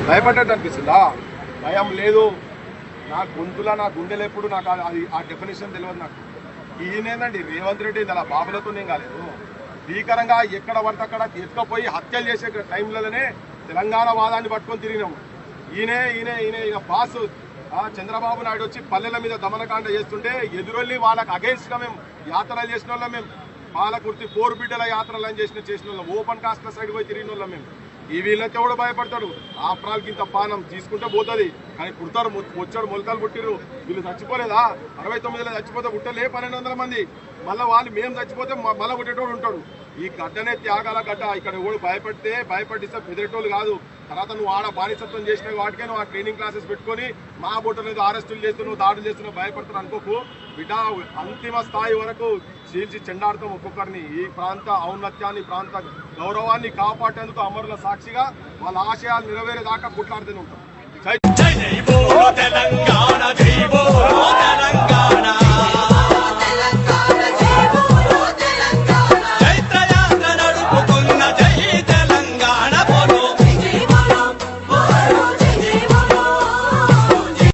భయపడ్డట్టు అనిపిస్తుందా? భయం లేదు. నా గొంతులా నా గుండెలు ఎప్పుడు నాకు అది ఆ డెఫినేషన్ తెలియదు నాకు. ఈయనేందండి రేవంత్ రెడ్డి అలా బాబులతో నేను కాలేదు. భీకరంగా ఎక్కడ పడితే అక్కడ ఎత్తుకపోయి హత్యలు చేసే టైంలోనే తెలంగాణ వాదాన్ని పట్టుకొని తిరిగినాము. ఈయన పాస్ చంద్రబాబు నాయుడు వచ్చి పల్లెల మీద దమనకాండ చేస్తుంటే ఎదురొల్లి వాళ్ళకి అగెన్స్ట్గా మేము యాత్రలు చేసిన వాళ్ళం. మేము పాలకుర్తి పోరు బిడ్డల యాత్రలు అని చేసిన వాళ్ళం. ఓపెన్ కాస్ట్ల సైడ్ పోయి తిరిగిన వాళ్ళం మేము. ఈ వీళ్ళైతే కూడా భయపడతాడు. ఆఫ్రాల్కి ఇంత పానం తీసుకుంటే పోతుంది, కానీ పుడతారు. వచ్చాడు మొలకలు పుట్టిరు. వీళ్ళు చచ్చిపోలేదా? 69లో చచ్చిపోతే పుట్టలే 1200 మంది. మళ్ళీ వాళ్ళు మేము చచ్చిపోతే మళ్ళీ పుట్టేటోడు ఉంటాడు. ఈ గడ్డనే త్యాగాల గడ్డ. ఇక్కడ కూడా భయపడిస్తే బెదిరేటోళ్ళు కాదు. తర్వాత నువ్వు ఆడ బానిసత్వం చేసిన వాటికే నువ్వు ఆ ట్రైనింగ్ క్లాసెస్ పెట్టుకొని మా బోటలేదు అరెస్టులు చేస్తున్నావు, దాడులు చేస్తున్నావు, భయపడుతున్నావు అనుకోకు బిడ్డ. అంతిమ స్థాయి వరకు చీల్చి చెండాడుతాం ఒక్కొక్కరిని. ఈ ప్రాంత ఔన్నత్యాన్ని, ప్రాంత గౌరవాన్ని కాపాడేందుకు అమరుల సాక్షిగా వాళ్ళ ఆశయాలు నెరవేరేదాకా కొట్లాడుతూనే ఉంటాం.